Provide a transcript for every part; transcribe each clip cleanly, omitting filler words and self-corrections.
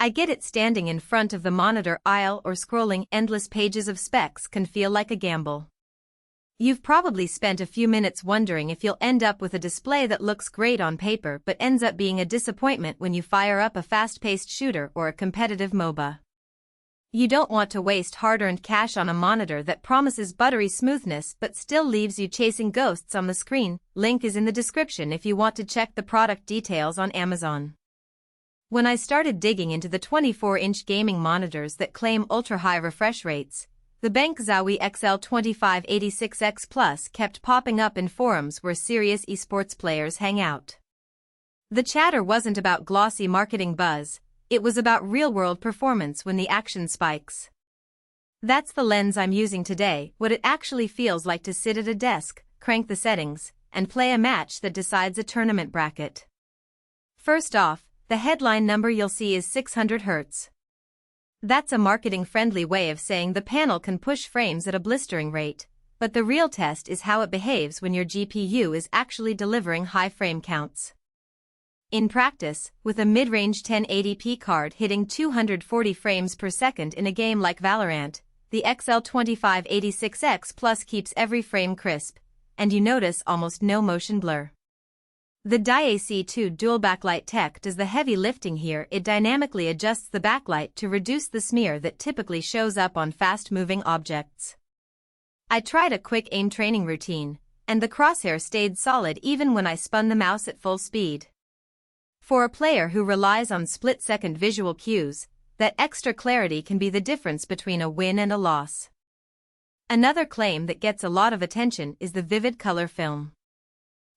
I get it, standing in front of the monitor aisle or scrolling endless pages of specs can feel like a gamble. You've probably spent a few minutes wondering if you'll end up with a display that looks great on paper but ends up being a disappointment when you fire up a fast-paced shooter or a competitive MOBA. You don't want to waste hard-earned cash on a monitor that promises buttery smoothness but still leaves you chasing ghosts on the screen. Link is in the description if you want to check the product details on Amazon. When I started digging into the 24-inch gaming monitors that claim ultra-high refresh rates, the BenQ Zowie XL2586X Plus kept popping up in forums where serious esports players hang out. The chatter wasn't about glossy marketing buzz, it was about real-world performance when the action spikes. That's the lens I'm using today, what it actually feels like to sit at a desk, crank the settings, and play a match that decides a tournament bracket. First off, the headline number you'll see is 600 Hz. That's a marketing-friendly way of saying the panel can push frames at a blistering rate, but the real test is how it behaves when your GPU is actually delivering high frame counts. In practice, with a mid-range 1080p card hitting 240 frames per second in a game like Valorant, the XL2586X Plus keeps every frame crisp, and you notice almost no motion blur. The DyAc 2 dual backlight tech does the heavy lifting here. It dynamically adjusts the backlight to reduce the smear that typically shows up on fast-moving objects. I tried a quick aim training routine, and the crosshair stayed solid even when I spun the mouse at full speed. For a player who relies on split-second visual cues, that extra clarity can be the difference between a win and a loss. Another claim that gets a lot of attention is the vivid color film.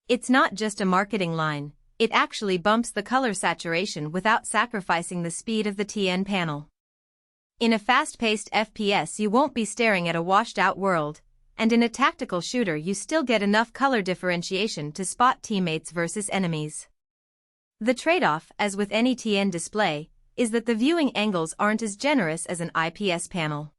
It's not just a marketing line, it actually bumps the color saturation without sacrificing the speed of the TN panel. In a fast-paced FPS you won't be staring at a washed-out world, and in a tactical shooter you still get enough color differentiation to spot teammates versus enemies. The trade-off, as with any TN display, is that the viewing angles aren't as generous as an IPS panel.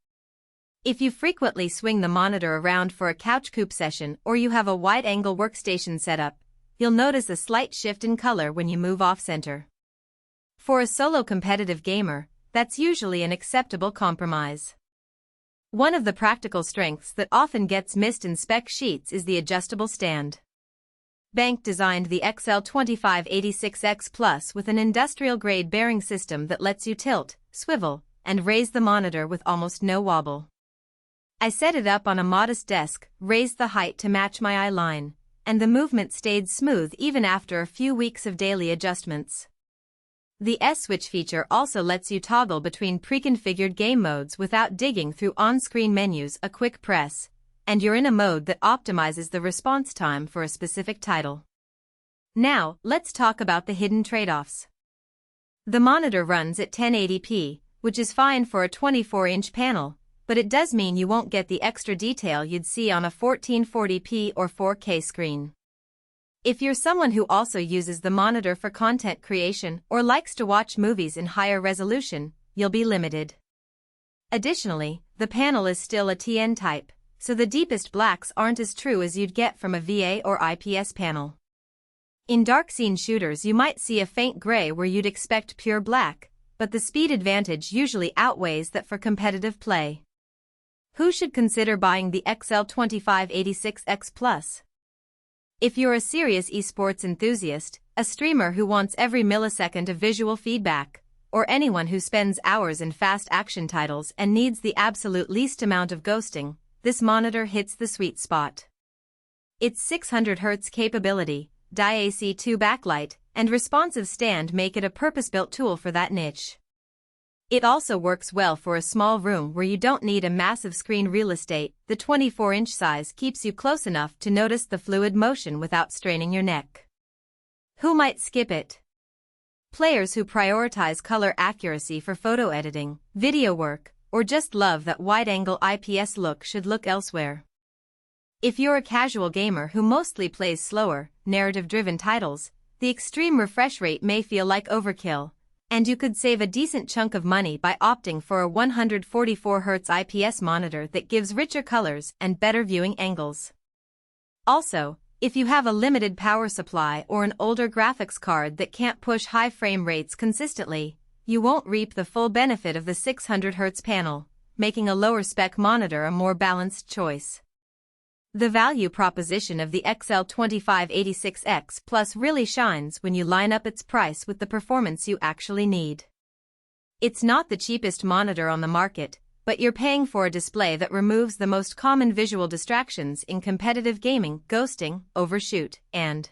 If you frequently swing the monitor around for a couch coupe session or you have a wide-angle workstation setup, you'll notice a slight shift in color when you move off-center. For a solo competitive gamer, that's usually an acceptable compromise. One of the practical strengths that often gets missed in spec sheets is the adjustable stand. BenQ designed the XL2586X Plus with an industrial-grade bearing system that lets you tilt, swivel, and raise the monitor with almost no wobble. I set it up on a modest desk, raised the height to match my eye line, and the movement stayed smooth even after a few weeks of daily adjustments. The S-Switch feature also lets you toggle between pre-configured game modes without digging through on-screen menus. A quick press, and you're in a mode that optimizes the response time for a specific title. Now, let's talk about the hidden trade-offs. The monitor runs at 1080p, which is fine for a 24-inch panel, but it does mean you won't get the extra detail you'd see on a 1440p or 4K screen. If you're someone who also uses the monitor for content creation or likes to watch movies in higher resolution, you'll be limited. Additionally, the panel is still a TN type, so the deepest blacks aren't as true as you'd get from a VA or IPS panel. In dark scene shooters you might see a faint gray where you'd expect pure black, but the speed advantage usually outweighs that for competitive play. Who should consider buying the XL2586X Plus? If you're a serious esports enthusiast, a streamer who wants every millisecond of visual feedback, or anyone who spends hours in fast action titles and needs the absolute least amount of ghosting, this monitor hits the sweet spot. Its 600 Hz capability, DyAc 2 backlight, and responsive stand make it a purpose-built tool for that niche. It also works well for a small room where you don't need a massive screen real estate. The 24-inch size keeps you close enough to notice the fluid motion without straining your neck. Who might skip it? Players who prioritize color accuracy for photo editing, video work, or just love that wide-angle IPS look should look elsewhere. If you're a casual gamer who mostly plays slower, narrative-driven titles, the extreme refresh rate may feel like overkill, and you could save a decent chunk of money by opting for a 144 Hz IPS monitor that gives richer colors and better viewing angles. Also, if you have a limited power supply or an older graphics card that can't push high frame rates consistently, you won't reap the full benefit of the 600Hz panel, making a lower-spec monitor a more balanced choice. The value proposition of the XL2586X Plus really shines when you line up its price with the performance you actually need. It's not the cheapest monitor on the market, but you're paying for a display that removes the most common visual distractions in competitive gaming: ghosting, overshoot, and